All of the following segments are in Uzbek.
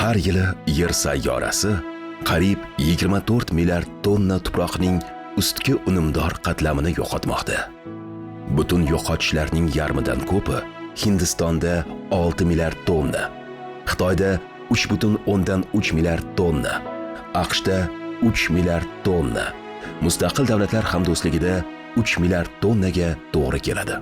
Har yili Yer sayyorasi qariyb 24 milliard tonna tuproqning ustki unumdor qatlamini yo'qotmoqda. Butun yo'qotishlarning yarmidan ko'pi Hindistonda 6 milliard tonna, Xitoyda 3,3 milliard tonna, AQShda 3 milliard tonna, Mustaqil Davlatlar Hamdo'stligida 3 milliard tonnaga to'g'ri keladi.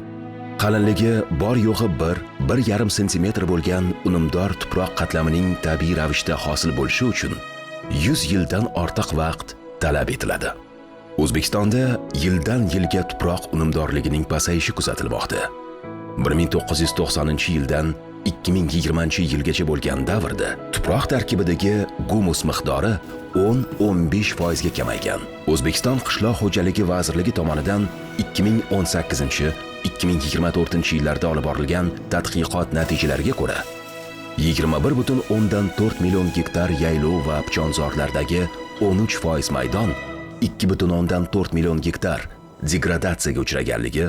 Qalinligi bor yo'g'i 1-1,5 sentimetr bo'lgan unumdor tuproq qatlamining tabiiy ravishda hosil bo'lishi uchun 100 yildan ortiq vaqt talab etiladi. O'zbekistonda yildan yilga tuproq unumdorligining pasayishi kuzatilmoqda. 1990-yildan 2020-yilgacha bo'lgan davrda tuproq tarkibidagi gumus miqdori 10-15% ga kamaygan. O'zbekiston Qishloq xo'jaligi vazirligi tomonidan 2018-2024-yillarda olib borilgan tadqiqot natijalariga ko'ra 21,4 million gektar yaylov va pichonzorlardagi 13% maydon 2,4 million gektar degradatsiyaga uchraganligi,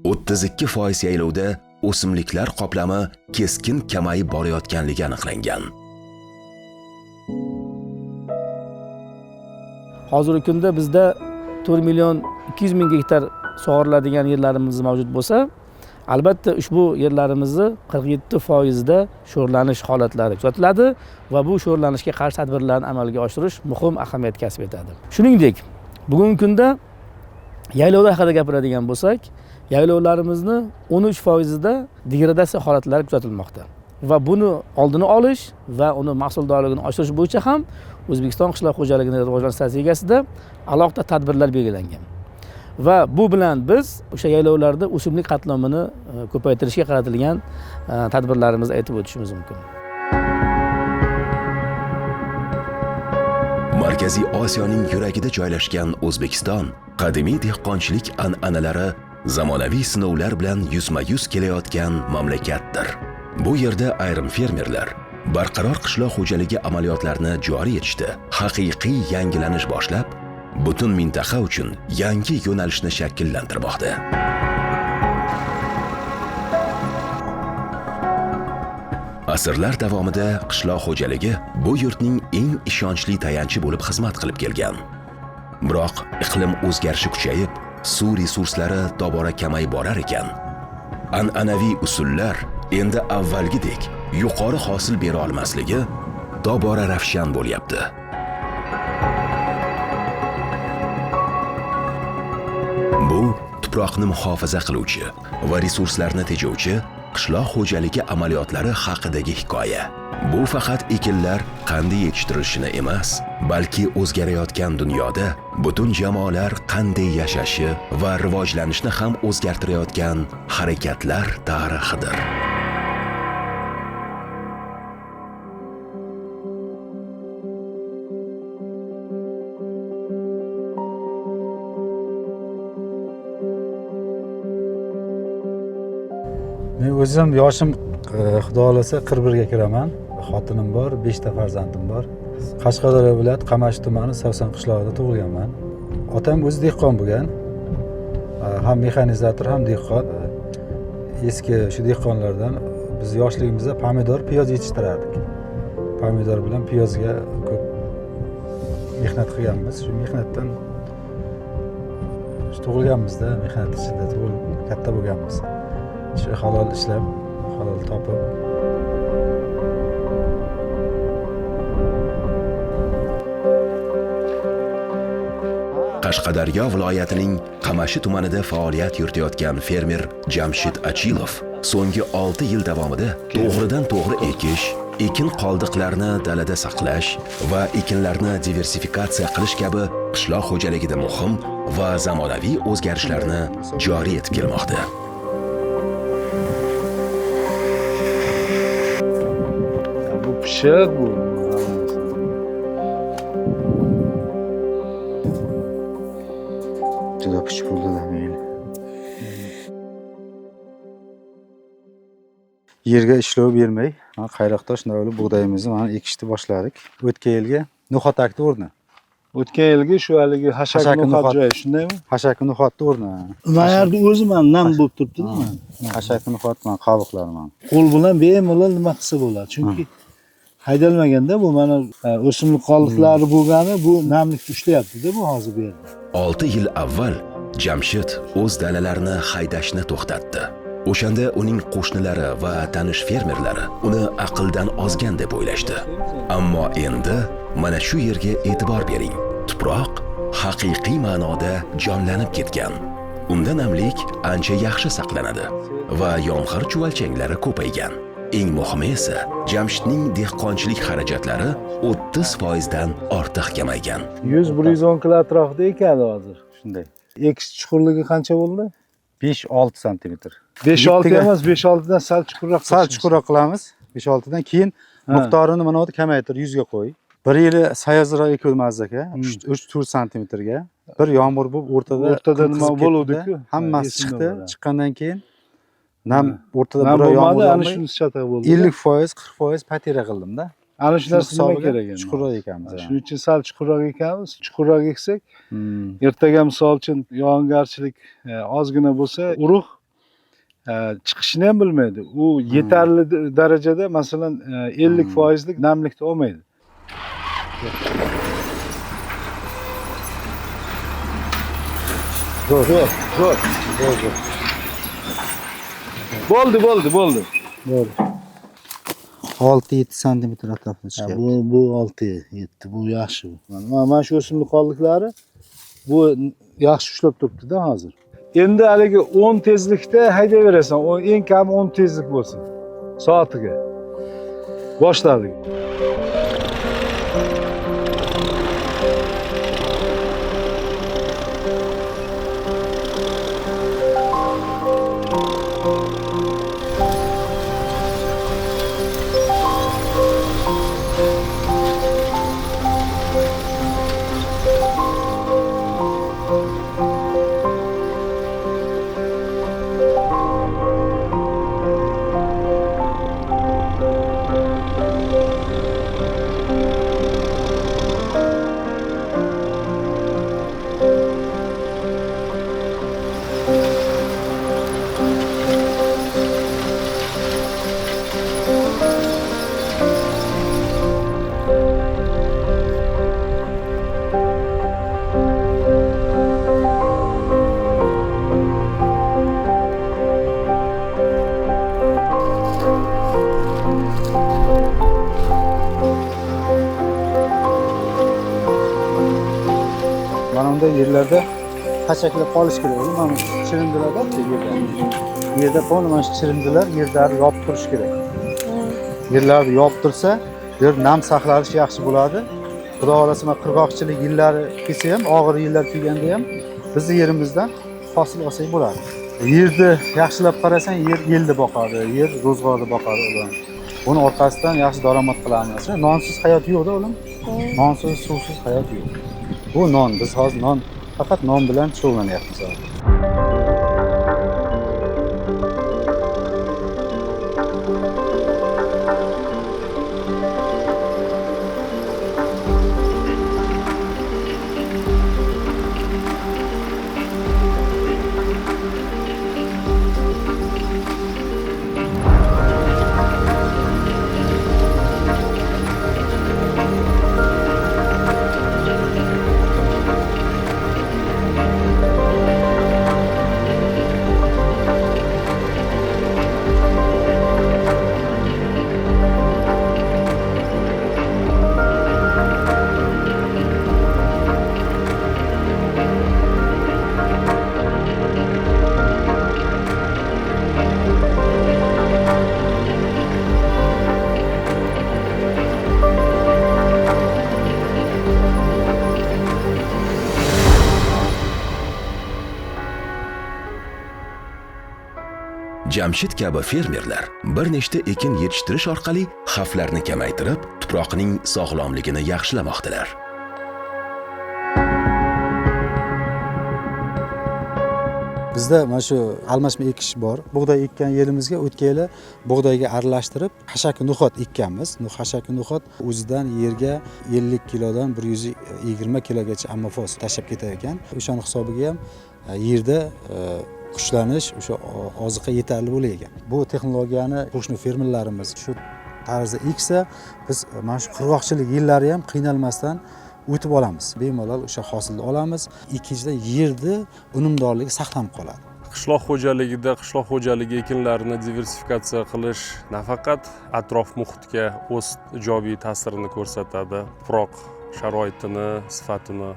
32% yaylovda o'simliklar qoplami keskin kamayib borayotganligi aniqlangan. Hozirgi kunda bizda 4 million 200 ming gektar sug'oriladigan yerlarimiz mavjud bo'lsa, albatta ushbu yerlarimizni 47% da sho'rlanish holatlari kuzatiladi va bu sho'rlanishga qarshi tadbirlarni amalga oshirish muhim ahamiyat kasb etadi. Shuningdek, bugungi kunda yaylovlar haqida gapiradigan bo'lsak, yaylovlarimizni 13% da degradatsiya holatlari kuzatilmoqda. Va buni oldini olish va uni mahsuldorligini oshirish bo'yicha ham O'zbekiston qishloq xo'jaligini rivojlantirish strategiyasida alohida tadbirlar belgilangan. Va bu bilan biz o'sha yaylovlarda o'simlik qatlamini ko'paytirishga qaratilgan tadbirlarimizni aytib o'tishimiz mumkin. Markaziy Osiyoning yuragida joylashgan O'zbekiston qadimiy dehqonchilik an'analari zamonaviy sinovlar bilan yuzma-yuz kelayotgan mamlakatdir. Bu yerda ayrim fermerlar barqaror qishloq xo'jaligi amaliyotlarini joriy etishda haqiqiy yangilanish boshlab, butun mintaqa uchun yangi yo'nalishni shakllantirmoqda. Asrlar davomida qishloq xo'jaligi bu yurtning eng ishonchli tayanchi bo'lib xizmat qilib kelgan. Biroq iqlim o'zgarishi kuchayib, suv resurslari tobora kamayib borar ekan, an'anaviy usullar endi avvalgidek yuqori hosil bera olmasligi tobora ravshan bo'lyapti. Bu tuproqni muhofaza qiluvchi va resurslarni tejovchi qishloq xo'jaligi amaliyotlari haqidagi hikoya. Bu faqat ekinlar qanday yetishtirilishini emas, balki o'zgarayotgan dunyoda butun jamoalar qanday yashashi va rivojlanishni ham o'zgartirayotgan harakatlar tarixidir. Men o'zim yoshim Xudo xolasa 41 ga kiraman. Xotinim bor, 5 ta farzandim bor. Qashqadaryo viloyati Qamashi tumani Savsan qishlog'ida tug'ilganman. Otam o'zi dehqon bo'lgan. Ham mexanizator, ham dehqon. Eski shu dehqonlardan biz yoshligimizda pomidor, piyoz yetishtirardik. Pomidor bilan piyozga ko'p mehnat qilganmiz. Shu mehnatdan tug'ilganmizda, mehnat ichida tug'ilib katta bo'lganmiz. Shu halol ishlab, halol topib. Qashqadaryo viloyatining Qamashi tumanida faoliyat yuritayotgan fermer Jamshid Achilov so'nggi 6 yil davomida to'g'ridan to'g'ri ekish, ekin qoldiqlarini dalada saqlash va ekinlarni diversifikatsiya qilish kabi qishloq xo'jaligida muhim va zamonaviy o'zgarishlarni joriy etib kelmoqda. Bu pishiq bu. Juda pishiq bo'ldi men. Yerga ishlov bermay, qayroqda shunday bo'lib bug'doyimizni mana ekishni boshladik. O'tgan yilga no'xat akti o'rni. O'tgan yilgi shu haligi hashak no'xat joyi, shundaymi? Hashak no'xatni o'rni. Mayarni o'zi men nam bo'lib turibdi-da. Hashak no'xat men qaviqlar men. Qo'l bilan bemalol nima qilsa bo'ladi. Chunki haydalmaganda bu mana o'simlik qoldiqlari bo'lgani bu namlikni ushlayapti-da bu hozir bu yerda. 6 yil avval Jamshid o'z dalalarini haydashni to'xtatdi. O'shanda uning qo'shnilari va tanish fermerlari uni aqldan ozgan deb o'ylashdi. Ammo endi mana shu yerga e'tibor bering. Tuproq haqiqiy ma'noda jonlanib ketgan. Unda namlik ancha yaxshi saqlanadi va yomg'ir chuvalchanglari ko'paygan. Eng muhimi esa Jamshidning dehqonchilik xarajatlari 30% dan ortiq kamaygan. 100-110 kilo atrofida ekan hozir. Shunday. Ekish chuqurligi qancha bo'ldi? 5-6 sm. 5-6 emas, 5-6 dan sal chuqurroq. Sal chuqurroq qilamiz. 5-6 dan keyin miqdorini mana bu kamaytir 100 ga qo'y. Bir yili sayozroq ekilmaz aka, 3-4 sm ga. Bir yomg'ir bo'lib o'rtada nima bo'luvdi-ku? Hammasi chiqdi. Chiqqandan keyin nam o'rtada Nam bir yomg'ir bo'lmadi, ana yog'may, shunisi chatoq bo'ldi. 50%, 40% patira qildim-da. Ana shu narsa nima kerak endi? Chuqurroq ekanmiz. Shuning uchun sal chuqurroq ekanmiz. Chuqurroq eksak, ertaga misol uchun yog'ingarchilik ozgina bo'lsa, urug' chiqishini ham bilmaydi. U yetarli darajada, masalan, 50% lik namlikni olmaydi. Zo'r. Bo'ldi. 6-7 sm atrofida chiqadi. Bu 6-7 bu yaxshi. Mana shu o'simlik qoldiqlari bu yaxshi ushlab turibdi-da hozir. Endi haligi 10 tezlikda haydayverasan. O eng kam 10 tezlik bo'lsin soatiga. Boshladik. Yerlarda hachaklab qolish kerak. Mana chirindilar bor yerda. Yerda qolgan mana shu chirindilar yerlarni yopib turish kerak. Yerlarni yopib tursa, yer nam saqlanishi yaxshi bo'ladi. Xudo xolasa mana qirg'oqchilik yillari kelsa ham, og'ir yillar kelganda ham bizning yerimizdan hosil olsak bo'ladi. Yerni yaxshilab qarasang, yer yilni boqadi, yer ro'zg'orni boqadi ular. Buni orqasidan yaxshi daromad qilamiz. Nonsiz hayot yo'qda o'g'lim. Nonsiz, suvsiz hayot yo'q. Bu non, biz hozir faqat non bilan shug'ullanyapmiz. Jamshid kabi fermerlar bir nechta ekin yetishtirish orqali xavflarni kamaytirib, tuproqning sog'lomligini yaxshilamoqdalar. Bizda mana shu almashma ekish bor. Bug'doy ekkan yerimizga o'tgan yili bug'doyga aralashtirib, hashaki no'xat ekkanmiz. Hashaki no'xat o'zidan yerga 50 kilodan 120 kilogacha ammofos tashlab ketar ekan. O'shaning hisobiga ham yerda qushlanish, o'sha oziqa yetarli bo'lar ekan. Bu texnologiyani qo'shni fermerlarimiz shu tarzda eksa, biz mana shu qurg'oqchilik yillari ham qiynalmasdan o'tib olamiz. Bemalol o'sha hosilni olamiz. Ikkinchidan yerni unumdorligi saqlanib qoladi. Qishloq xo'jaligida qishloq xo'jaligi ekinlarini diversifikatsiya qilish nafaqat atrof muhitga o'z ijobiy ta'sirini ko'rsatadi, tuproq sharoitini, sifatini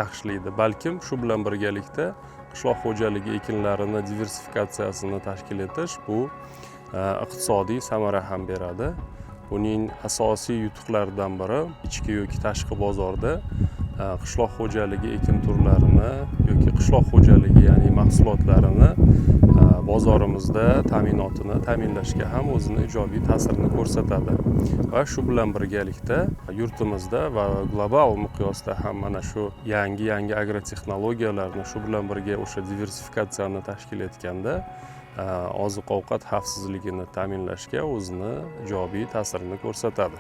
yaxshilaydi, balkim shu bilan birgalikda qishloq xo'jaligi ekinlarini diversifikatsiyasini tashkil etish bu iqtisodiy samara ham beradi. Buning asosiy yutuqlaridan biri ichki yoki tashqi bozorda qishloq xo'jaligi ekin turlarini yoki qishloq xo'jaligi ya'ni mahsulotlarini bozorimizda ta'minotini ta'minlashga ham o'zini ijobiy ta'sirini ko'rsatadi. Va shu bilan birgalikda yurtimizda va global miqyosda ham mana shu yangi agrotexnologiyalarni shu bilan birga o'sha diversifikatsiyani tashkil etganda oziq-ovqat xavfsizligini ta'minlashga o'zini ijobiy ta'sirini ko'rsatadi.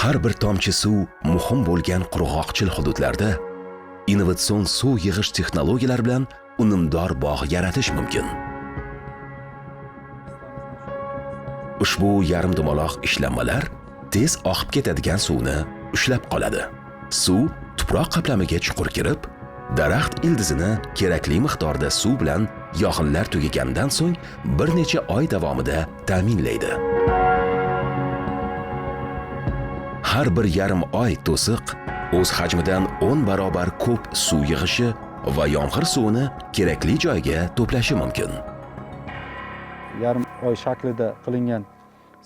Har bir tomchi suv muhim bo'lgan qurg'oqchil hududlarda innovatsion suv yig'ish texnologiyalari bilan unumdor bog' yaratish mumkin. Ushbu yarim dumaloq ishlanmalar tez oqib ketadigan suvni ushlab qoladi. Suv tuproq qaplamiga chuqur kirib, daraxt ildizini kerakli miqdorda suv bilan yog'inlar tugagandan so'ng bir necha oy davomida ta'minlaydi. Har bir yarim oy to'siq o'z hajmidan 10 barobar ko'p suv yig'ishi va yomg'ir suvini kerakli joyga to'plashi mumkin. Yarim oy shaklida qilingan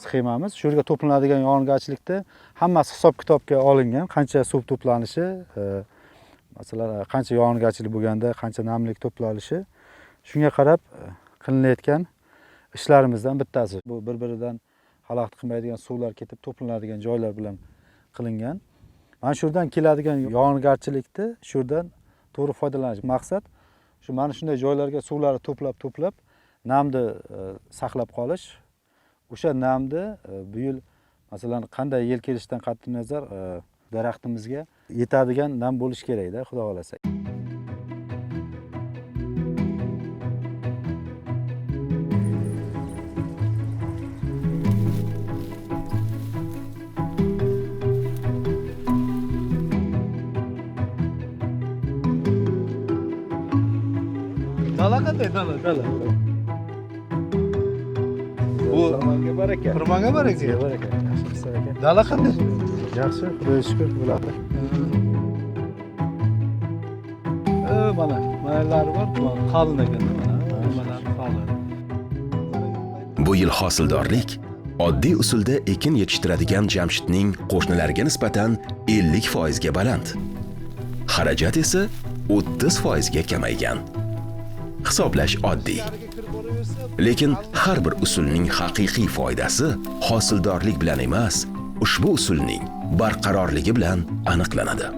sxemamiz, shu yerga to'planadigan yog'ingarchilikda hammasi hisob-kitobga olingan, qancha suv to'planishi, masalan, qancha yog'ingarchilik bo'lganda qancha namlik to'planishi, shunga qarab qilinayotgan ishlarimizdan bittasi. Bu bir-biridan xalaqit qilmaydigan suvlar ketib to'planadigan joylar bilan qilingan. Mana shu yerdan keladigan yog'ingarchilikni shu yerdan to'g'ri foydalanish maqsad shu mana shunday joylarga suvlarni to'plab namni saqlab qolish. O'sha namni bu yil masalan qanday yil kelishidan qat'iy nazar daraxtimizga yetadigan nam bo'lish kerak-da, xudo xolasa. Dala qanday dala? Bu Salomga baraka. Xurmoga baraka. Baraka. Yaxshi aka. Dala qanday? Yaxshi, Xudoga shukr bo'ladi. Mana mayllari bor, qalin ekan, mana qalin. Bu yil hosildorlik oddiy usulda ekin yetishtiradigan Jamshidning qo'shnilariga nisbatan 50% ga baland. Xarajat esa 30% ga kamaygan. Hisoblash oddiy. Lekin har bir usulning haqiqiy foydasi hosildorlik bilan emas, ushbu usulning barqarorligi bilan aniqlanadi.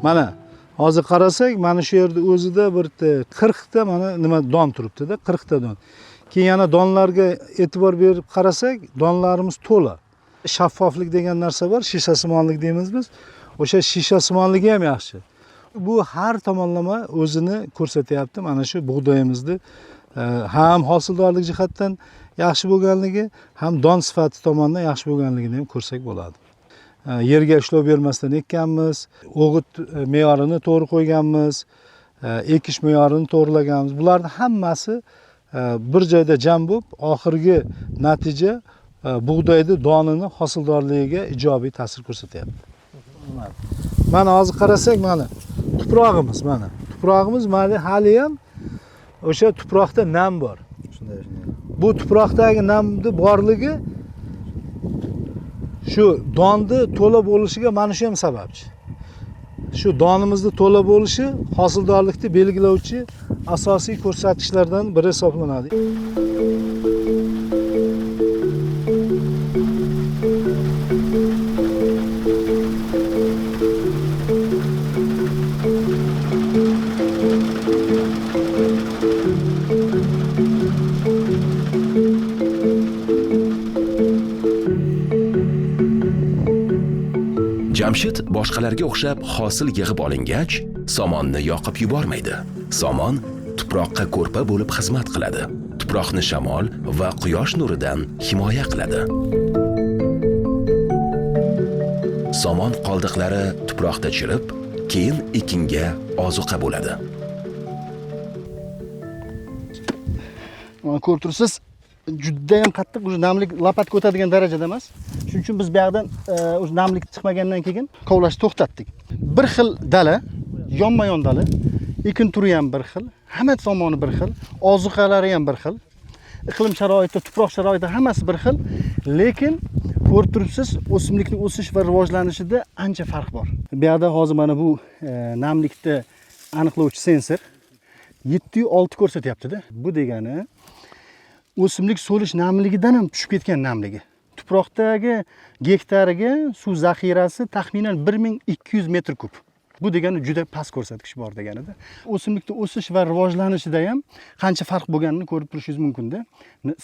Mana hozir qarasak, mana shu yerda o'zida bir 40 ta mana nima don turibdi-da, 40 ta don. Keyin yana donlarga e'tibor berib qarasak, donlarimiz to'la. Shaffoflik degan narsa bor, shishasimonlik deymiz biz. O'sha shishasimonligi ham yaxshi. Bu har tomonlama o'zini ko'rsatyapti. Mana shu bug'doyimizni ham hosildorlik jihatdan yaxshi bo'lganligi, ham don sifati tomonidan yaxshi bo'lganligini ham ko'rsak bo'ladi. Yerga ishlov bermasdan ekkanmiz, o'g'it me'yorini to'g'ri qo'yganmiz, ekish me'yorini to'g'rilaganmiz. Bularning hammasi bir joyda jam bo'lib, oxirgi natija bug'doyni donini hosildorligiga ijobiy ta'sir ko'rsatyapti. Mana hozir qarasak, mana tuprog'imiz, mana. Tuprog'imiz mana hali ham o'sha tuproqda nam bor. Shunday. Bu tuproqdagi namni borligi shu donni to'la bo'lishiga mana shu ham sababchi. Shu donimizni to'la bo'lishi hosildorlikni belgilovchi asosiy ko'rsatkichlardan biri hisoblanadi. Jamshid boshqalarga o'xshab hosil yig'ib olingach, somonni yoqib yubormaydi. Somon tuproqqa ko'rpa bo'lib xizmat qiladi. Tuproqni shamol va quyosh nuridan himoya qiladi. Somon qoldiqlari tuproqda chirib, keyin ekinga ozuqa bo'ladi. Mana ko'rib tursiz, juda ham qattiq o'sha namlik lapatga o'tadigan darajada emas. Shuning uchun biz bu yoqdan o'sha namlik chiqmagandan keyin kovlashni to'xtatdik. Bir xil dala, yonma-yon dala, ekin turi ham bir xil, hamma tomoni bir xil, ozuqalari ham bir xil. Iqlim sharoiti, tuproq sharoiti hammasi bir xil, lekin ko'rib turibsiz, o'simlikning o'sish va rivojlanishida ancha farq bor. Bu yoqda hozir mana bu namlikni aniqlovchi sensor 7-6 ko'rsatyapti-da. Bu degani o'simlik so'lish namligidan ham tushib ketgan namligi. Tuproqdagi gektariga suv zaxirasi taxminan 1200 metr kub. Bu degani juda past ko'rsatkich bor deganida. O'simlikning o'sish va rivojlanishida ham qancha farq bo'lganini ko'rib turishingiz mumkin-da.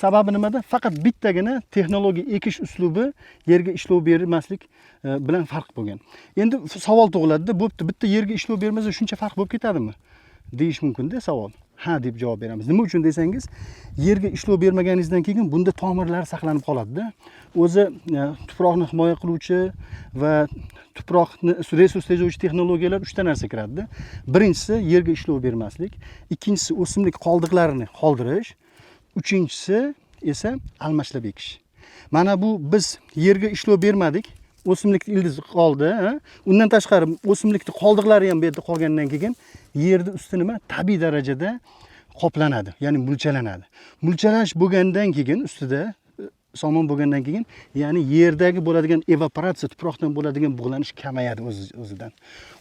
Sababi nimada? Faqat bittagina texnologiya ekish uslubi yerga ishlov bermaslik bilan farq bo'lgan. Endi savol tug'iladi-da, bo'pti, bitta yerga ishlov bermasa shuncha farq bo'lib ketadimi? Deyish mumkin-da savol. Ha deb javob beramiz. Nima uchun desangiz, yerga ishlov bermaganingizdan keyin bunda tomirlar saqlanib qoladi-da. O'zi tuproqni himoya qiluvchi va tuproqni resurs tejovchi texnologiyalar 3 ta narsa kiradi-da. Birinchisi yerga ishlov bermaslik, ikkinchisi o'simlik qoldiqlarini qoldirish, uchinchisi esa almashlab ekish. Mana bu biz yerga ishlov bermadik, o'simlik ildiz qoldi, undan tashqari o'simlikning qoldiqlari ham bu yerda qolgandan keyin yerni usti nima tabiiy darajada qoplanadi, ya'ni mulchalanadi. Mulchalash bo'lgandan keyin ustida somon bo'lgandan keyin, ya'ni yerdagi bo'ladigan evaporatsiya, tuproqdan bo'ladigan bug'lanish kamayadi o'zidan.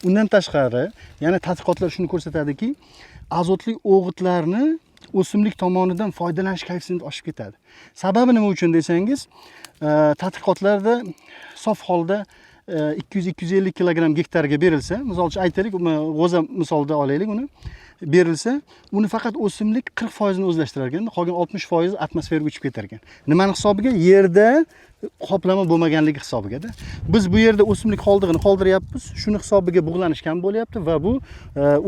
Undan tashqari, yana tadqiqotlar shuni ko'rsatadiki, azotli o'g'itlarni o'simlik tomonidan foydalanish koeffitsiyenti oshib ketadi. Sababi nima uchun desangiz, tadqiqotlarda sof holda 200-250 kilogramm gektarga berilsa, misol uchun aytaylik, g'o'za misolida olaylik uni, berilsa, uni faqat o'simlik 40% ni o'zlashtirar ekan, qolgan 60% atmosferaga uchib ketar ekan. Nimani hisobiga? Yerda qoplama bo'lmaganligi hisobiga-da. Biz bu yerda o'simlik qoldig'ini qoldiryapmiz, shuni hisobiga bug'lanish kam bo'lyapti va bu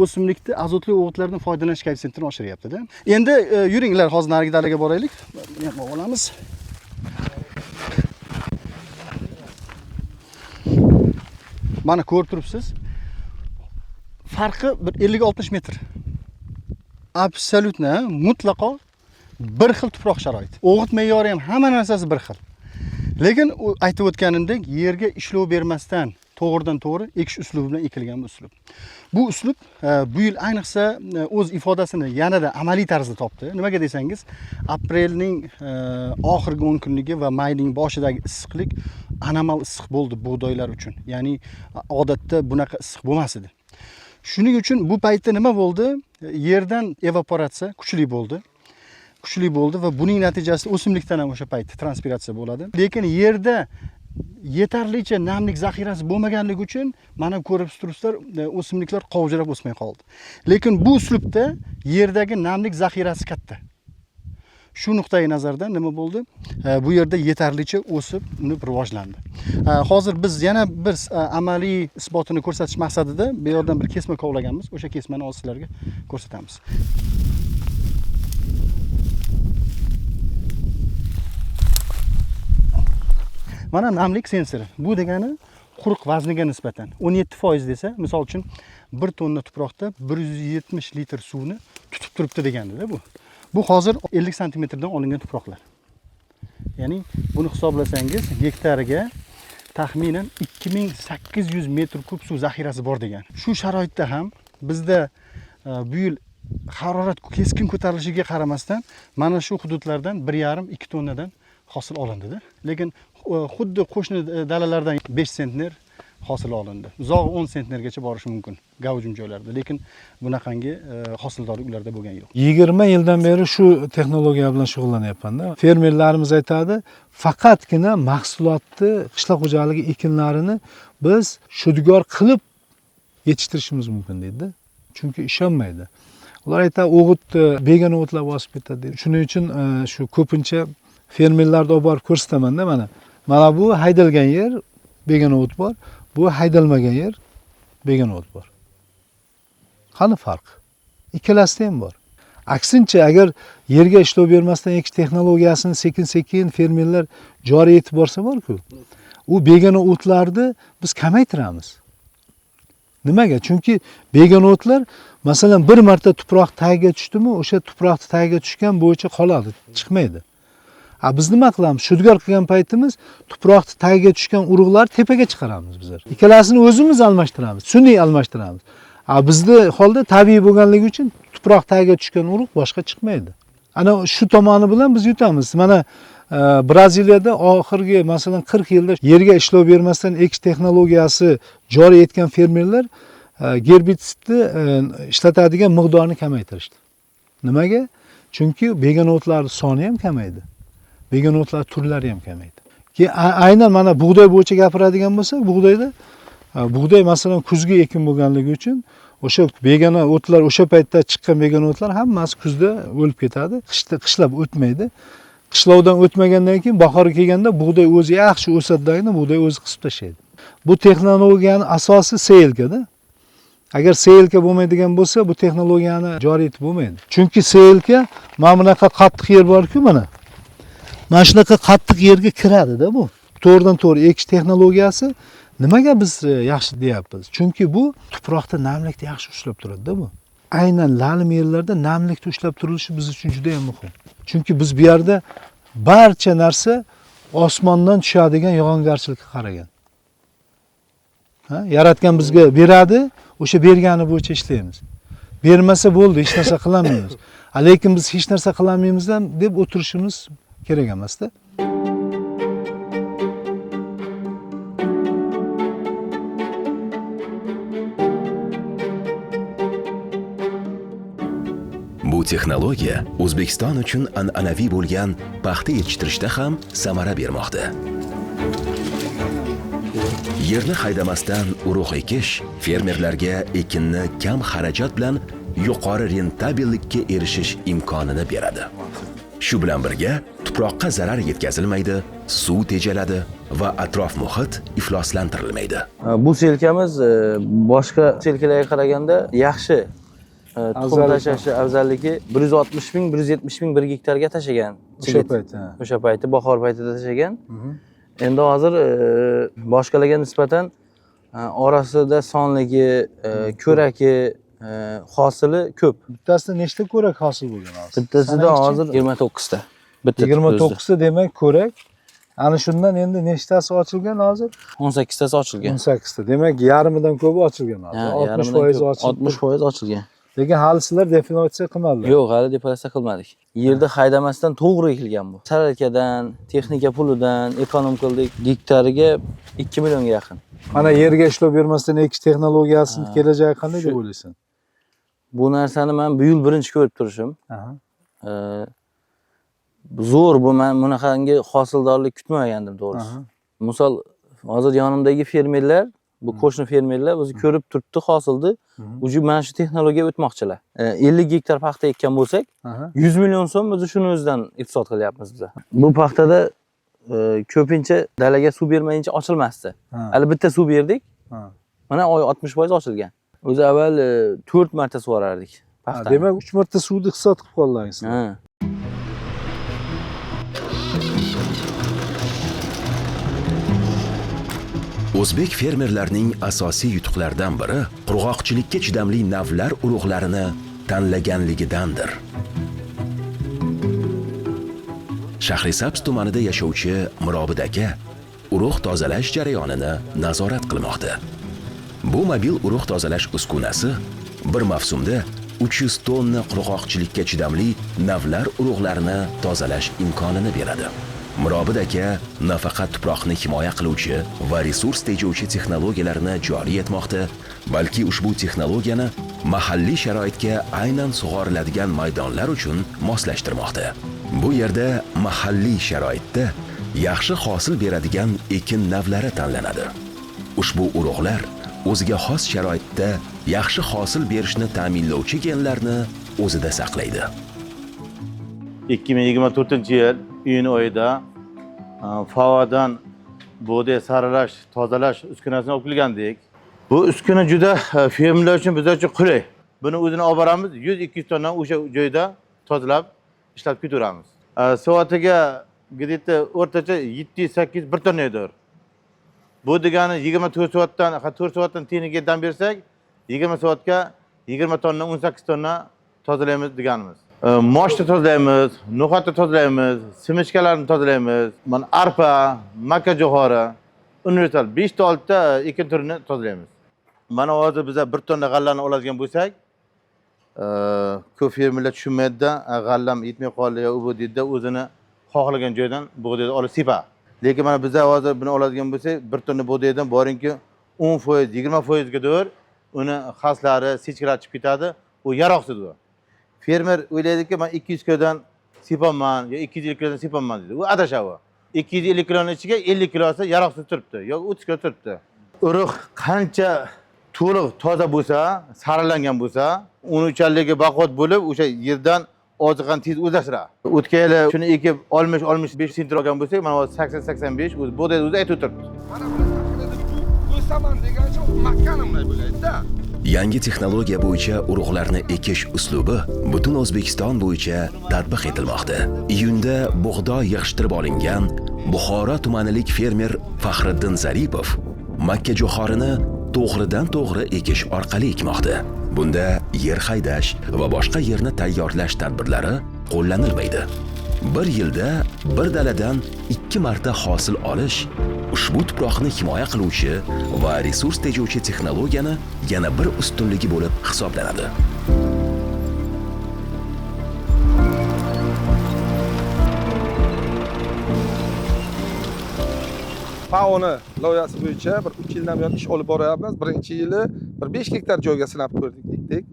o'simlikni azotli o'g'itlardan foydalanish koeffitsiyentini oshiryapti-da. Endi yuringlar, hozir narigi dalaga boraylik. Yana olamiz. Mana ko'rib turibsiz. Farqi bir 50-60 metr. Absolyutna, mutlaqo bir xil tuproq sharoiti. O'g'it me'yori ham hamma narsasi bir xil. Lekin aytib o'tganimdek, yerga ishlov bermasdan to'g'ridan to'g'ri ekish uslubi bilan ekilgan bu uslub. Bu uslub bu yil ayniqsa o'z ifodasini yanada amaliy tarzda topdi. Nimaga desangiz, aprelning oxirgi 10 kunligi va mayning boshidagi issiqlik anomal issiq bo'ldi bug'doylar uchun. Ya'ni odatda bunaqa issiq bo'lmas edi. Shuning uchun bu paytda nima bo'ldi? Yerdan evaporatsiya kuchli bo'ldi. Va buning natijasida o'simlikdan ham o'sha paytda transpiratsiya bo'ladi. Lekin yerda yetarlicha namlik zaxirasi bo'lmaganligi uchun mana ko'rib turibsizlar, o'simliklar qovjirab o'smay qoldi. Lekin bu uslubda yerdagi namlik zaxirasi katta. Shu nuqtai nazardan nima bo'ldi? Bu yerda yetarlicha o'sib, unib rivojlandi. Hozir biz yana bir amaliy isbotini ko'rsatish maqsadida bu yerdan bir kesma kovlaganmiz. O'sha kesmani hozir sizlarga ko'rsatamiz. Mana namlik sensori. Bu degani quruq vazniga nisbatan 17% desa, misol uchun 1 tonna tuproqda 170 litr suvni tutib turibdi deganda bu. Bu hozir 50 santimetrdan olingan tuproqlar. Ya'ni buni hisoblasangiz hektariga taxminan 2800 metr kub suv zaxirasi bor degan. Shu sharoitda ham bizda bu yil harorat keskin ko'tarilishiga qaramasdan mana shu hududlardan 1,5-2 tonnadan hosil olindi-da. Lekin xuddi qo'shni dalalardan 5 sentner hosil olindi. Uzoq 10 sentnergacha borishi mumkin gavjum joylarda, lekin bunaqangi hosildorlik ularda bo'lgan yo'q. 20 yildan beri shu texnologiya bilan shug'ullanyapman-da. Fermerlarimiz aytadi, faqatgina mahsulotni, qishloq xo'jaligi ekinlarini biz shudgor qilib yetishtirishimiz mumkin deydi. Chunki ishonmaydi. Ular aytadi, o'g'itni begona o'tlar bosib ketadi deydi. Shuning uchun shu ko'pincha fermerlarni olib borib ko'rsataman-da mana. Mana bu haydalgan yer, begona o't bor. Bu haydalmagan yer, begona o't bor. Qani farq? Ikkalasida ham bor. Aksincha, agar yerga ishlov bermasdan ekish texnologiyasini sekin-sekin fermerlar joriy etib borsa bor-ku, u begona o'tlarni biz kamaytiramiz. Nimaga? Chunki begona o'tlar masalan bir marta tuproq tagiga tushdimi, o'sha tuproqni tagiga tushgan bo'yicha qoladi, chiqmaydi. Biz nima qilamiz? Shudgor qilgan paytimiz tuproqni tagiga tushgan urug'lar tepaga chiqaramiz bizlar. Ikkalasini o'zimiz almashtiramiz, sun'iy almashtiramiz. Bizda holda tabiiy bo'lganligi uchun tuproq tagiga tushgan urug' boshqa chiqmaydi. Ana shu tomoni bilan biz yutamiz. Mana Braziliyada oxirgi masalan 40 yilda yerga ishlov bermasdan ekish texnologiyasi joriy etgan fermerlar gerbitsidni ishlatadigan miqdorini kamaytirishdi. Nimaga? Chunki begona o'tlar soni ham kamaydi. Begona o'tlar turlari ham kamaydi. Keyin aynan mana bug'doy bo'yicha gapiradigan bo'lsak, bug'doy masalan kuzgi ekin bo'lganligi uchun o'sha begona o'tlar, o'sha paytda chiqqan begona o'tlar hammasi kuzda o'lib ketadi, qishlab o'tmaydi. Qishlovdan o'tmagandan keyin bahor kelganda bug'doy o'zi yaxshi o'sadidan bug'doy o'zi qisib tashlaydi. Bu texnologiyaning asosi seyilkada. Agar seyilka bo'lmaydigan bo'lsa, bu texnologiyani joriy etib bo'lmaydi. Chunki seyilka mana bunaqa qattiq yer bor-ku mana. Mana shunaqa qattiq yerga kiradi-da bu. To'g'ridan to'g'ri ekish texnologiyasi nimaga biz yaxshi deyapmiz? Chunki bu tuproqda namlikni yaxshi ushlab turadi-da bu. Aynan lalim yerlarda namlikni ushlab turilishi biz uchun juda ham muhim. Chunki biz bu yerda barcha narsa osmondan tushadigan yog'ingarchilikka qaragan. Yaratgan bizga beradi, o'sha bergani bo'yicha ishlaymiz. Bermasa bo'ldi, hech narsa qilmaymiz. Lekin biz hech narsa qilmaymiz deb o'tirishimiz kerak emas-da. Bu texnologiya O'zbekiston uchun an'anaviy bo'lgan paxta yetishtirishda ham samara bermoqda. Yerni haydamasdan urug' ekish fermerlarga ekinni kam xarajat bilan yuqori rentabellikka erishish imkonini beradi. Shu bilan birga tuproqqa zarar yetkazilmaydi, suv tejaladi va atrof muhit ifloslantirilmaydi. Bu selkamiz boshqa selkalarga qaraganda yaxshi. Tuxum tashlashi afzalligi 160 ming, 170 ming 1 gektarga tashlagan. O'sha payti bahor paytida tashlagan. Endi hozir boshqalarga nisbatan orasida sonligi, ko'raki, hosili ko'p. Bittasida nechta ko'rak hosil bo'lgan hozir? Bittasida hozir 29 ta. 29 ta demak ko'rak. Ana shundan endi nechtasi ochilgan hozir? 18 tasi ochilgan. 18 ta. Demak, yarmidan ko'pi ochilgan hozir. 60% ochilgan. 60% ochilgan. Lekin hali sizlar definitsiya qilmadinglar. Yo'q, hali definitsiya qilmadik. Yerda haydamasdan to'g'ri ekilgan bu. Saralkadan, texnika pulidan ekonom qildik. Gektariga 2 millionga yaqin. Mana yerga ishlov bermasdan ekish texnologiyasini kelajagi qanday deb o'ylaysan? Bu narsani men bu yil birinchi ko'rib turishim. Zo'r bu, men bunaqangi hosildorlik kutmagandim to'g'risi. Misol hozir yonimdagi fermerlar, bu qo'shni fermerlar o'zi ko'rib turibdi hosilni. Uji mana shu texnologiya o'tmoqchilar. 50 gektar paxta ekkan bo'lsak, 100 million so'm biz shuni o'zidan iqtisod qilyapmiz biz. Bu paxtada ko'pincha dalaga suv bermayincha ochilmasdi. Hali bitta suv berdik. Mana 60% ochilgan. O'zi avval 4 marta sug'orardik paxtani. Demak 3 marta suvni hisob qilib qoldingiz. O'zbek fermerlarining asosiy yutuqlaridan biri qurg'oqchilikka chidamli navlar urug'larini tanlaganligidandir. Shahrisabz tumanida yashovchi Mirobid aka urug' tozalash jarayonini nazorat qilmoqda. Bu mobil urug' tozalash uskunasi bir mavsumda 300 tonna qurg'oqchilikka chidamli navlar urug'larini tozalash imkonini beradi. Mirobid aka nafaqat tuproqni himoya qiluvchi va resurs tejovchi texnologiyalarni joriy etmoqda, balki ushbu texnologiyani mahalliy sharoitga aynan sug'oriladigan maydonlar uchun moslashtirmoqda. Bu yerda mahalliy sharoitda yaxshi hosil beradigan ekin navlari tanlanadi. Ushbu urug'lar o'ziga xos sharoitda yaxshi hosil berishni ta'minlovchi genlarni o'zida saqlaydi. 2024-yil iyun oyida FAOdan bug'doy saralash, tozalash uskunasini olib kelgandik. Bu uskuna juda fermerlar uchun bizlar uchun qulay. Buni o'zini olib boramiz, 100-200 tonna o'sha joyda tozalab ishlab ketaveramiz. Soatiga где-то o'rtacha 700-800 1 tonnadir. Bu degani 24 soatdan 4 soatdan teniga dam bersak, 20 soatga 20 tonna, 18 tonna tozalaymiz deganimiz. Moshni tozalaymiz, no'xatni tozalaymiz, simichkalarni tozalaymiz. Mana arpa, makka jo'xori, universal 5 ta 6 ta ekin turini tozalaymiz. Mana hozir biz 1 tonna g'allani oladigan bo'lsak, ko'p fermerlar tushunmaydi, g'allam yetmay qoldi yo u deydi, o'zini xohlagan joydan bug'doyni olib sepa. Lekin mana biz hozir buni oladigan bo'lsak, 1 tonna bug'doydan boringki 10%, 20% gadir uni xaslari, sechkalari chiqib ketadi, u yaroqsiz u. Fermer o'ylaydiki, men 200 kilodan sepamman yo 250 kilodan sepamman deydi. U adashadi. 250 kiloning ichiga 50 kilosi yaroqsiz turibdi yo 30 kilo turibdi. Urug' qancha to'liq toza bo'lsa, saralangan bo'lsa, uni uchanligi baquvvat bo'lib, o'sha yerdan oziqani tez o'zlashtiradi. O'tgan yili shuni ekib 60-65 sentr olgan bo'lsak, mana hozir 80-85 o'zi bug'doy o'zi aytib turibdi. Mana bu o'saman degancha makkanimday bo'laydi-da. Yangi texnologiya bo'yicha urug'larni ekish uslubi butun O'zbekiston bo'yicha tatbiq etilmoqda. Iyunda bug'doy yig'ishtirib olingan Buxoro tumanilik fermer Faxriddin Zaripov makka jo'xorini to'g'ridan to'g'ri ekish orqali ekmoqda. Bunda yer haydash va boshqa yerni tayyorlash tadbirlari qo'llanilmaydi. Bir yilda bir daladan 2 marta hosil olish ushbu tuproqni himoya qiluvchi va resurs tejovchi texnologiyani yana bir ustunligi bo'lib hisoblanadi. FAOni loyihasi bo'yicha bir 3 yildan buyon ish olib boryapmiz. Birinchi yili bir 5 gektar joyga sinab ko'rdik, ekdik.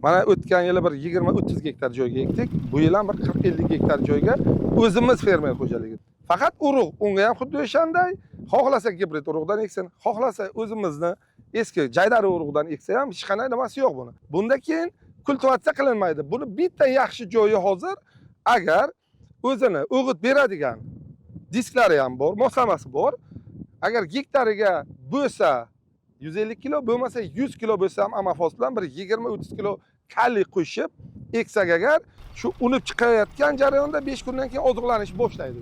Mana o'tgan yili bir 20-30 gektar joyga ekdik. Bu yil ham bir 40-50 gektar joyga o'zimiz fermer xo'jaligi. Faqat urug', unga ham xuddi o'shanday, xohlasa gibrid urug'dan eksin, xohlasa o'zimizni eski jaydari urug'dan eksa ham hech qanday nimasi yo'q buni. Bunda keyin kultivatsiya qilinmaydi. Buni bitta yaxshi joyi hozir, agar o'zini o'g'it beradigan disklari ham bor, moslamasi bor. Agar gektariga bo'lsa 150 kilo, bo'lmasa 100 kilo bo'lsa ham amafos bilan bir 20-30 kilo kali qo'shib eksak agar, shu unib chiqayotgan jarayonda 5 kundan keyin oziqlanish boshlaydi.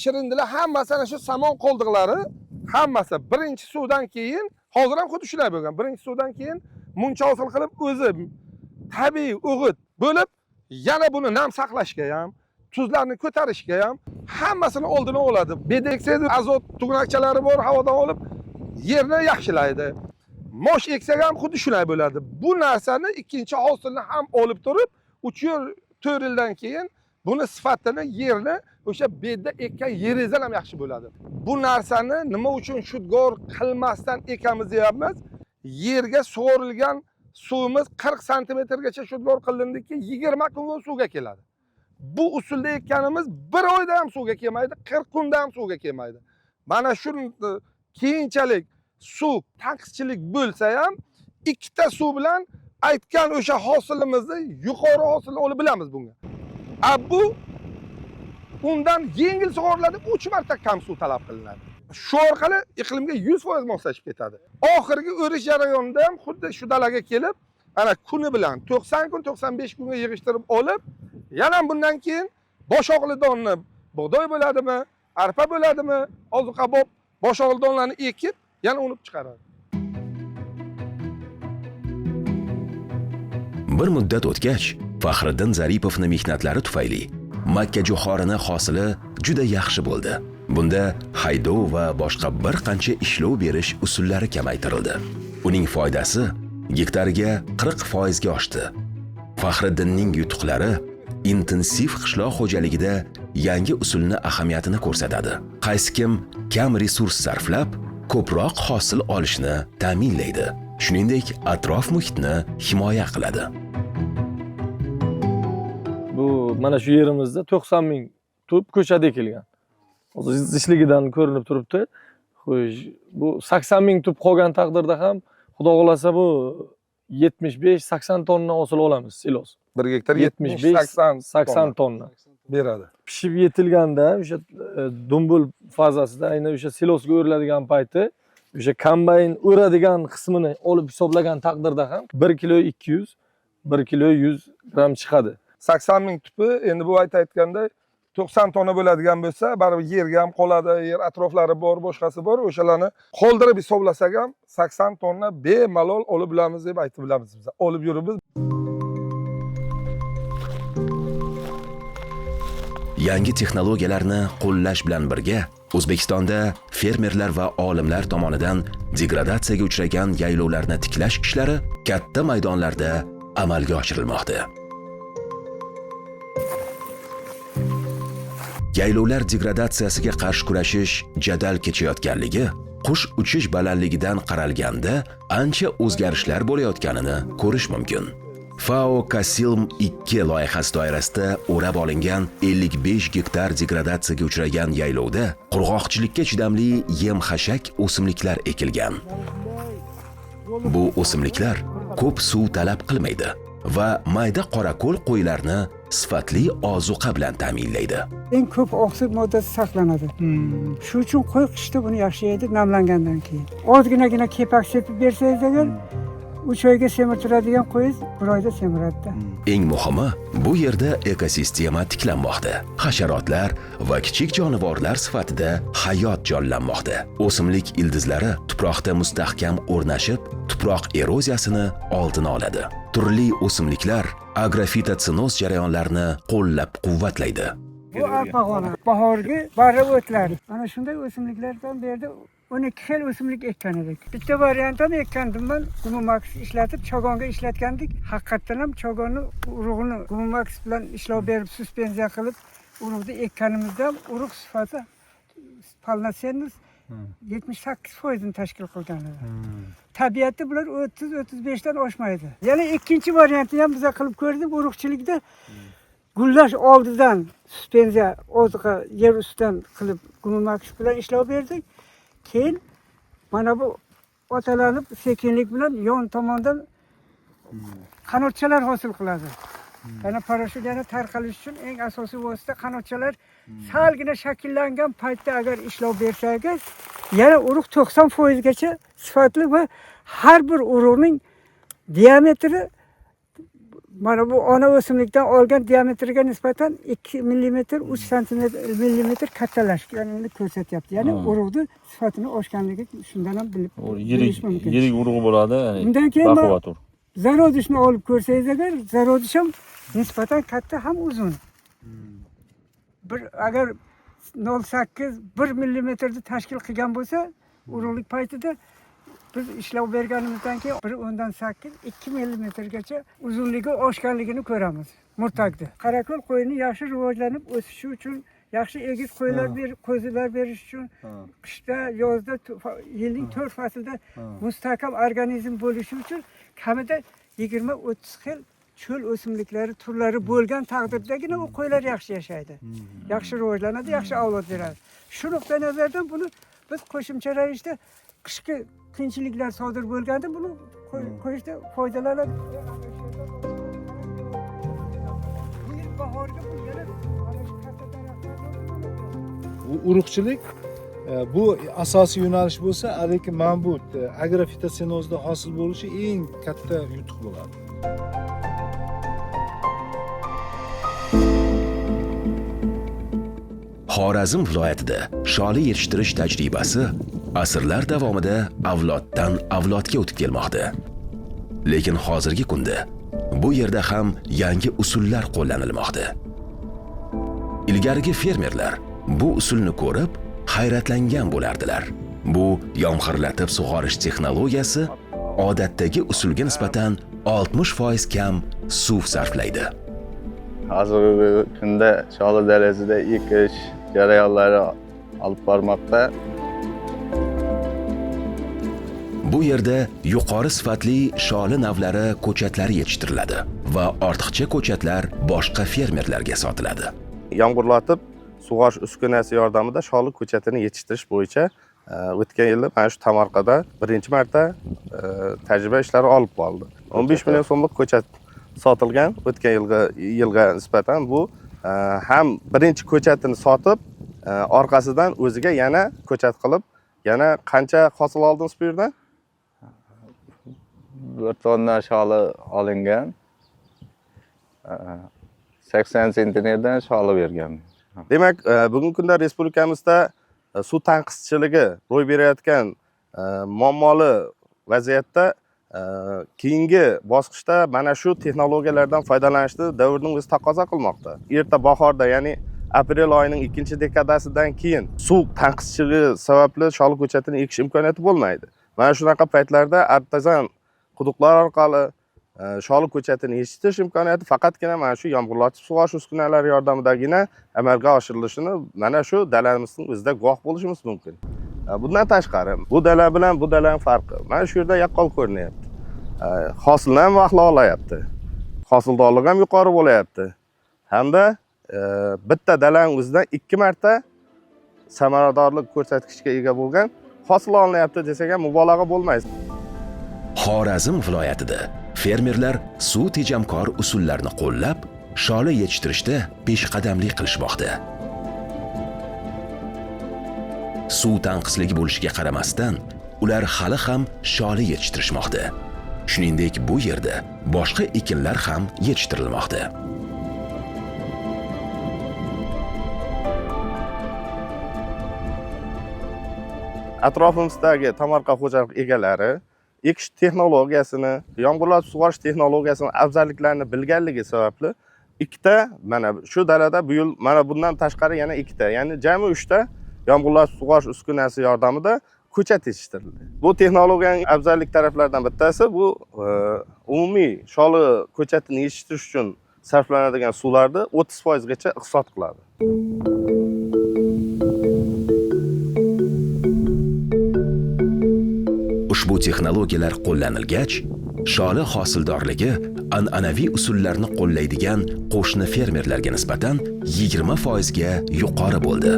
Chirindilar hammasi ana shu samon qoldiqlari, hammasi birinchi suvdan keyin, hozir ham xuddi shunday bo'lgan. Birinchi suvdan keyin muncha hosil qilib o'zi tabiiy o'g'it bo'lib, yana buni nam saqlashga ham, tuzlarni ko'tarishga ham hammasini oldini oladi. Bedeksid azot tugnakchalari bor, havodan olib yerni yaxshilaydi. Mosh eksak ham xuddi shunday bo'ladi. Bu narsani ikkinchi hosilni ham olib turib, 3-4 yildan keyin buni sifatini yerni o'sha bedda ekkan yeringizdan ham yaxshi bo'ladi. Bu narsani nima uchun shudgor qilmasdan ekamiz deyapmiz? Yerga sug'orilgan suvimiz 40 santimetrgacha shudgor qilindiki, 20 kunga suvga keladi. Bu usulda ekkanimiz 1 oyda ham suvga kelmaydi, 40 kunda ham suvga kelmaydi. Mana shu keyinchalik suv tanqischilik bo'lsa ham ikkita suv bilan aytgan o'sha hosilimizni yuqori hosil olib bilamiz bunga. Bu undan yengil sug'oriladi, 3 marta kam suv talab qilinadi. Shu orqali iqlimga 100% moslashib ketadi. Oxirgi o'rish jarayonida ham xuddi shu dalaga kelib, ana kuni bilan 90 kun, 95 kunga yig'ishtirib olib, yana bundan keyin boshog'li donni bug'doy bo'ladimi, arpa bo'ladimi, ozuqabop boshog'li donlarni ekib, yana unib chiqaradi. Bir muddat o'tgach, Faxriddin Zaripovning mehnatlari tufayli makkajo'xorini hosili juda yaxshi bo'ldi. Bunda haydov va boshqa bir qancha ishlov berish usullari kamaytirildi. Uning foydasi gektariga 40% ga oshdi. Faxriddinning yutuqlari intensiv qishloq xo'jaligida yangi usulni ahamiyatini ko'rsatadi. Qaysi kim kam resurs sarflab, ko'proq hosil olishni ta'minlaydi. Shuningdek, atrof muhitni himoya qiladi. Bu mana shu yerimizda 90 ming tup ko'chada ekilgan. Hozir zishligidan ko'rinib turibdi. Xo'sh, bu 80 ming tup qolgan taqdirda ham Xudo xolasa bu 75-80 tonna hosil olamiz silos. 1 gektar 75-80 tonna beradi. Pishib yetilganda o'sha dumbul fazasida, aynan o'sha silosga o'riladigan payti, o'sha kombayn o'radigan qismini olib hisoblagan taqdirda ham 1 kilo 200, 1 kilo 100 gram chiqadi. 80 ming tupi endi bu aytganda 90 tonna bo'ladigan bo'lsa, baribir yerga ham qoladi, yer atroflari bor, boshqasi bor, o'shalarni qoldirib hisoblasak ham 80 tonna bemalol olib bilamiz deb aytib bilamiz biz. Olib yuribmiz. Yangi texnologiyalarni qo'llash bilan birga O'zbekistonda fermerlar va olimlar tomonidan degradatsiyaga uchragan yaylovlarni tiklash ishlari katta maydonlarda amalga oshirilmoqda. Yaylovlar degradatsiyasiga qarshi kurashish jadal kechayotganligi qush uchish balandligidan qaralganda ancha o'zgarishlar bo'layotganini ko'rish mumkin. FAO Kasilm 2 loyihasi doirasida o'rab olingan 55 gektar degradatsiyaga uchragan yaylovda qurg'oqchilikka chidamli yem-xashak o'simliklar ekilgan. Bu o'simliklar ko'p suv talab qilmaydi va mayda qorako'l qo'ylarni sifatli ozuqa bilan ta'minlaydi. Eng ko'p oqsil moddasi saqlanadi. Shuning uchun qo'y qishda buni yaxshi yeydi namlangandan keyin. Ozginagina kepak sepib bersangiz agar 3 oyga semirtiradigan qo'yingiz 1 oyda semiradi. Eng muhimi, bu yerda ekosistema tiklanmoqda. Hasharotlar va kichik jonivorlar sifatida hayot jonlanmoqda. O'simlik ildizlari tuproqda mustahkam o'rnashib, tuproq eroziyasini oldini oladi. Turli o'simliklar agrofitotsinoz jarayonlarini qo'llab-quvvatlaydi. Bu alpag'ona, bahorgi barra o'tlar. Ana shunday o'simliklardan bu yerda 12 xil o'simlik ekkan edik. Bitta variantini ekkandim men, Gumomax ishlatib chogonga ishlatgandik. Haqiqatan ham chogonni urug'ini Gumomax bilan ishlov berib, suspenziya qilib, urug'ni ekkanimizda urug' sifati palnasenimiz 78% ni tashkil qilgan edi. Tabiatda bular 30-35 dan oshmaydi. Yana ikkinchi variantni ham biz qilib ko'rdik urug'chilikda. Gullash oldidan suspenziya ozuqa yer ustidan qilib Gumomax bilan ishlov berdik. Keyin mana bu otalanib sekinlik bilan yon tomondan qanotchalar hosil qiladi. Yana parashyut yana tarqalish uchun eng asosiy vosita qanotchalar. Salgina shakllangan paytda agar ishlov bersangiz, yana urug' 90% gacha sifatli va har bir urug'ning diametri mana bu ona o'simlikdan olgan diametriga nisbatan 2 mm, 3 mm kattalashganini ko'rsatyapti. Ya'ni urug'ning sifatini oshganligi shundan ham bilib bilish mumkin. Yirik urug' bo'ladi, ya'ni undan keyin zarodishni olib ko'rsangiz agar, zarodish ham nisbatan katta ham uzun. Agar 0.8-1 mm ni tashkil qilgan bo'lsa, urug'lik paytida biz ishlov berganimizdan keyin 1.8-2 mm gacha uzunligi oshganligini ko'ramiz. Murtagda. Qorako'l qo'yini yaxshi rivojlanib o'sishi uchun, yaxshi egiz qo'zilar berish uchun, qishda, yozda, yilning 4 faslida mustahkam organizm bo'lishi uchun kamida 20-30 xil cho'l o'simliklari turlari bo'lgan taqdirdagina u qo'ylar yaxshi yashaydi. Yaxshi rivojlanadi, yaxshi avlod beradi. Shu nuqtai nazardan buni Biz qo'shimcha ravishda qishki qiyinchiliklar sodir bo'lganda buni qo'yishda foydalanadi. Bu yil bahorga bu yana katta daraxtlar urug'chilik bu asosiy yo'nalish bo'lsa, lekin mana bu agrofitosenozda hosil bo'lishi eng katta yutuq bo'ladi. Xorazm viloyatida sholi yetishtirish tajribasi asrlar davomida avloddan avlodga o'tib kelmoqda. Lekin hozirgi kunda bu yerda ham yangi usullar qo'llanilmoqda. Ilgarigi fermerlar bu usulni ko'rib hayratlangan bo'lardilar. Bu yomg'irlatib sug'orish texnologiyasi odatdagi usulga nisbatan 60% kam suv sarflaydi. Hozirgi kunda sholi darajada ekish jarayonlari olib bormoqda. Bu yerda yuqori sifatli sholi navlari ko'chatlari yetishtiriladi va ortiqcha ko'chatlar boshqa fermerlarga sotiladi. Yomg'irlatib sug'orish uskunasi yordamida sholi ko'chatini yetishtirish bo'yicha o'tgan yili mana shu Tamarqada birinchi marta tajriba ishlari olib bordi. 15 million so'mlik ko'chat sotilgan. O'tgan yilga nisbatan bu ham birinchi ko'chatini sotib, orqasidan o'ziga yana ko'chat qilib, yana qancha hosil oldingiz bu yerdan? 1 tonna sholi olingan. 80 sentnerdan sholi bergan. Demak, bugungi kunda respublikamizda suv tanqischiligi ro'y berayotgan muammoli vaziyatda keyingi bosqichda mana shu texnologiyalardan foydalanishni davrning o'zi taqozo qilmoqda. Erta bahorda, ya'ni aprel oyining 2-dekadasidan keyin suv tanqischiligi sababli sholi ko'chatini ekish imkoniyati bo'lmaydi. Mana shunaqa paytlarda artezan quduqlar orqali sholi ko'chatini yetishtirish imkoniyati faqatgina mana shu yomg'irlatib sug'orish uskunalari yordamidagina amalga oshirilishini mana shu dalamizning o'zida guvoh bo'lishimiz mumkin. Bundan tashqari, bu dala bilan bu dalaning farqi mana shu yerda yaqqol ko'rinyapti. Hosilni ham vaqtli olayapti. Hosildorlik ham yuqori bo'layapti. Hamda bitta dalaning o'zidan 2 marta samaradorlik ko'rsatkichiga ega bo'lgan hosil olinyapti desak ham mubolag'a bo'lmaydi. Xorazm viloyatida fermerlar suv tejamkor usullarni qo'llab, sholi yetishtirishda peshqadamlik qilishmoqda. Suv tanqisligi bo'lishiga qaramasdan, ular hali ham sholi yetishtirishmoqda. Shuningdek, bu yerda boshqa ekinlar ham yetishtirilmoqda. Atrofimizdagi tomorqa xo'jalik egalari ekish texnologiyasini, yomg'irlatib sug'orish texnologiyasini afzalliklarini bilganligi sababli ikkita mana shu dalada bu yil mana bundan tashqari yana ikkita, ya'ni jami 3 ta yomg'irlatib sug'orish uskunasi yordamida ko'chat yetishtirildi. Bu texnologiyaning afzallik taraflaridan bittasi bu umumiy sholi ko'chatini yetishtirish uchun sarflanadigan suvlarni 30% gacha iqtisod qiladi. Ushbu texnologiyalar qo'llanilgach, sholi hosildorligi an'anaviy usullarni qo'llaydigan qo'shni fermerlarga nisbatan 20% ga yuqori bo'ldi.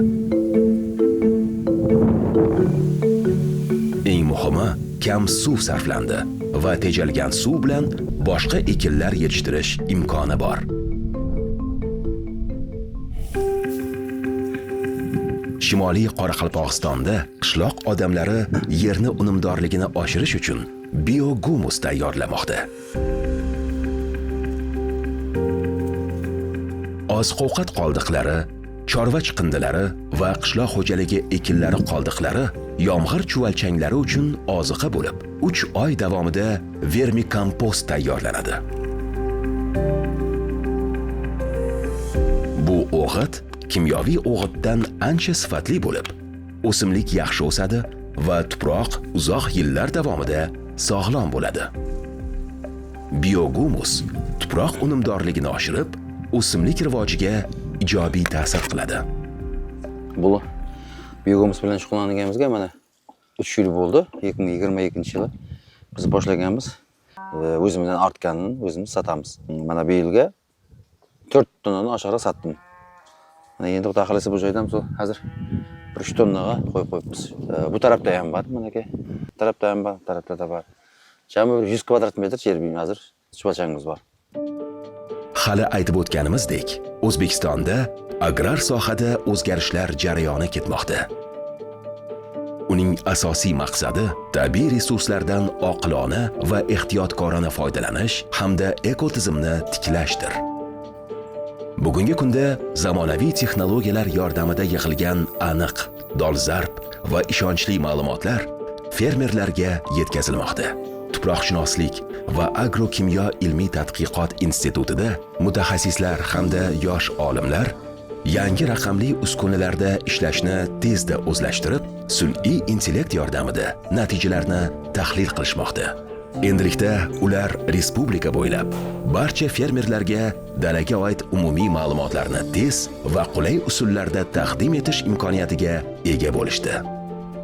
Eng muhimi, kam suv sarflandi va tejalgan suv bilan boshqa ekinlar yetishtirish imkoni bor. Shimoliy Qoraqalpog'istonda qishloq odamlari yerni unumdorligini oshirish uchun biogumus tayyorlamoqda. Oziq-ovqat qoldiqlari, chorva chiqindilari va qishloq xo'jaligi ekinlari qoldiqlari yomg'ir chuvalchanglari uchun oziqa bo'lib, 3 oy davomida vermikompost tayyorlanadi. Bu o'g'it kimyoviy o'g'itdan ancha sifatli bo'lib, o'simlik yaxshi o'sadi va tuproq uzoq yillar davomida sog'lom bo'ladi. Biogumus tuproq unumdorligini oshirib, o'simlik rivojiga ijobiy ta'sir qiladi. Bu biogumus bilan shug'ullanganimizga mana 3 yil bo'ldi. 2022-yili biz boshlaganmiz. O'zimizdan ortganini o'zimiz sotamiz. Mana bu yilga 4 tonnadan oshiqroq sotdim. Mana endi xudo xolasa bu joydan hozir 3 tonnaga qo'yib qo'yibmiz. Bu tarafda ham bor, mana aka. Tarafda ham bor, tarafda da bor. Jami 100 kvadrat metr yer buyum hozir chuvachamiz bor. Hali aytib o'tganimizdek, O'zbekistonda agrar sohada o'zgarishlar jarayoni ketmoqda. Uning asosiy maqsadi tabiiy resurslardan oqilona va ehtiyotkorona foydalanish hamda ekotizimni tiklashdir. Bugungi kunda zamonaviy texnologiyalar yordamida yig'ilgan aniq, dolzarb va ishonchli ma'lumotlar fermerlarga yetkazilmoqda. Tuproqshunoslik va agrokimyo ilmiy tadqiqot institutida mutaxassislar hamda yosh olimlar yangi raqamli uskunalarda ishlashni tezda o'zlashtirib, sun'iy intellekt yordamida natijalarni tahlil qilishmoqda. Endilikda ular respublika bo'ylab barcha fermerlarga dalaga oid umumiy ma'lumotlarni tez va qulay usullarda taqdim etish imkoniyatiga ega bo'lishdi.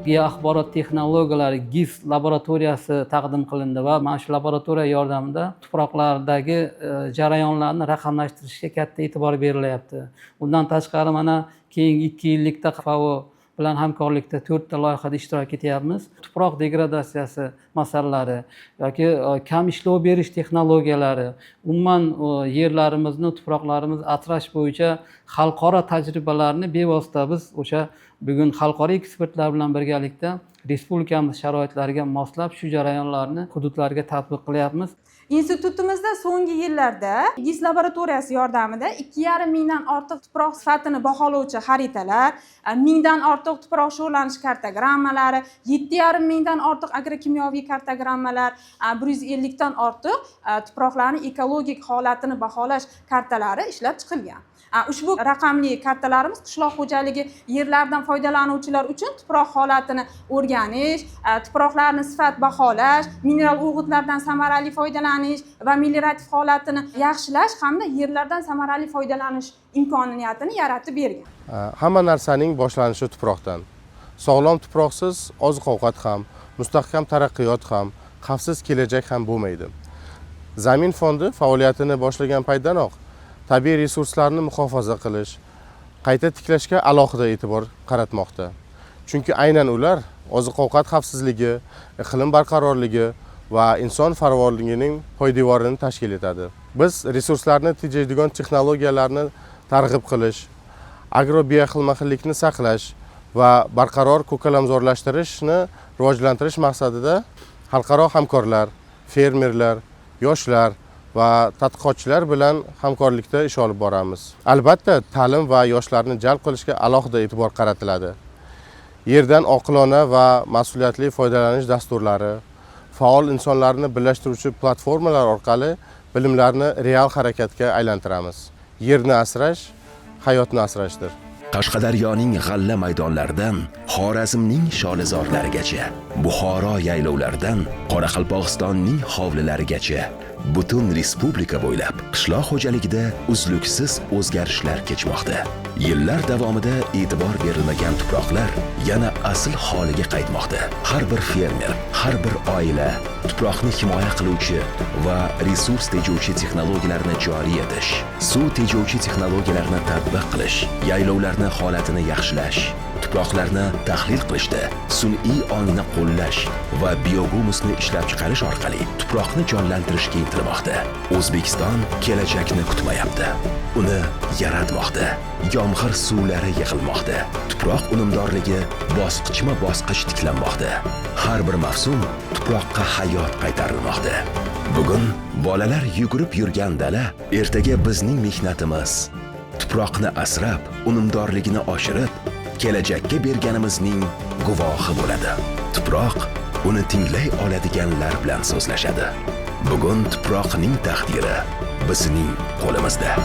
Geoaxborot texnologiyalari GIS laboratoriyasi taqdim qilindi va mana shu laboratoriya yordamida tuproqlardagi jarayonlarni raqamlashtirishga katta e'tibor berilyapti. Bundan tashqari mana keyingi 2 yillikda FAO bilan hamkorlikda 4 ta loyihada ishtirok etyapmiz. Tuproq degradatsiyasi masalalari yoki kam ishlov berish texnologiyalari, umuman yerlarimizni, tuproqlarimizni asrash bo'yicha xalqaro tajribalarni bevosita biz o'sha bugun xalqaro ekspertlar bilan birgalikda respublikamiz sharoitlariga moslab shu jarayonlarni hududlarga tatbiq qilyapmiz. Institutimizda so'nggi yillarda GIS laboratoriyasi yordamida 2,5 mingdan ortiq tuproq sifatini baholovchi xaritalar, 1000 dan ortiq tuproq sho'rlanish kartogrammalari, 7,5 mingdan ortiq agrokimyoviy kartogrammalar, 150 dan ortiq tuproqlarning ekologik holatini baholash kartalari ishlab chiqilgan. Ushbu raqamli kartalarimiz qishloq xo'jaligi yerlaridan foydalanuvchilar uchun tuproq holatini o'rganish, tuproqlarni sifat baholash, mineral o'g'itlardan samarali foydalanish va meliorativ holatini yaxshilash hamda yerlardan samarali foydalanish imkoniyatini yaratib bergan. Hamma narsaning boshlanishi tuproqdan. Sog'lom tuproqsiz oziq-ovqat ham, mustahkam taraqqiyot ham, xavfsiz kelajak ham bo'lmaydi. Zamin fondi faoliyatini boshlagan paytdanoq tabiiy resurslarni muhofaza qilish, qayta tiklashga alohida e'tibor qaratmoqda. Chunki aynan ular oziq-ovqat xavfsizligi, iqlim barqarorligi va inson farovonligining poydevorini tashkil etadi. Biz resurslarni tejaydigan texnologiyalarni targ'ib qilish, agrobioxilma-xillikni saqlash va barqaror ko'kalamzorlashtirishni rivojlantirish maqsadida xalqaro hamkorlar, fermerlar, yoshlar va tadqiqotchilar bilan hamkorlikda ish olib boramiz. Albatta, ta'lim va yoshlarni jalb qilishga alohida e'tibor qaratiladi. Yerdan oqilona va mas'uliyatli foydalanish dasturlari, faol insonlarni birlashtiruvchi platformalar orqali bilimlarni real harakatga aylantiramiz. Yerni asrash hayotni asrashdir. Qashqadaryoning g'alla maydonlaridan Xorazmning sholizorlarigacha, Buxoro yaylovlaridan Qoraqalpog'istonning hovlilarigacha butun respublika bo'ylab qishloq xo'jaligida uzluksiz o'zgarishlar kechmoqda. Yillar davomida e'tibor berilmagan tuproqlar yana asl holiga qaytmoqda. Har bir fermer, har bir oila tuproqni himoya qiluvchi va resurs tejovchi texnologiyalarni joriy etish, suv tejovchi texnologiyalarni tatbiq qilish, yaylovlarni holatini yaxshilash, tuproqlarni tahlil qilishda sun'iy ongni qo'llash va biohumusni ishlab chiqarish orqali tuproqni jonlantirishga intilmoqda. O'zbekiston kelajakni kutmayapti. Uni yaratmoqda. Yomg'ir suvlari yig'ilmoqda. Tuproq unumdorligi bosqichma-bosqich tiklanmoqda. Har bir mavsum tuproqqa hayot qaytarilmoqda. Bugun bolalar yugurib yurgan dala ertaga bizning mehnatimiz. Tuproqni asrab, unumdorligini oshirib, kelajakka berganimizning guvohi bo'ladi. Tuproq uni tinglay oladiganlar bilan so'zlashadi. Bugun tuproqning taqdiri bizning qo'limizda.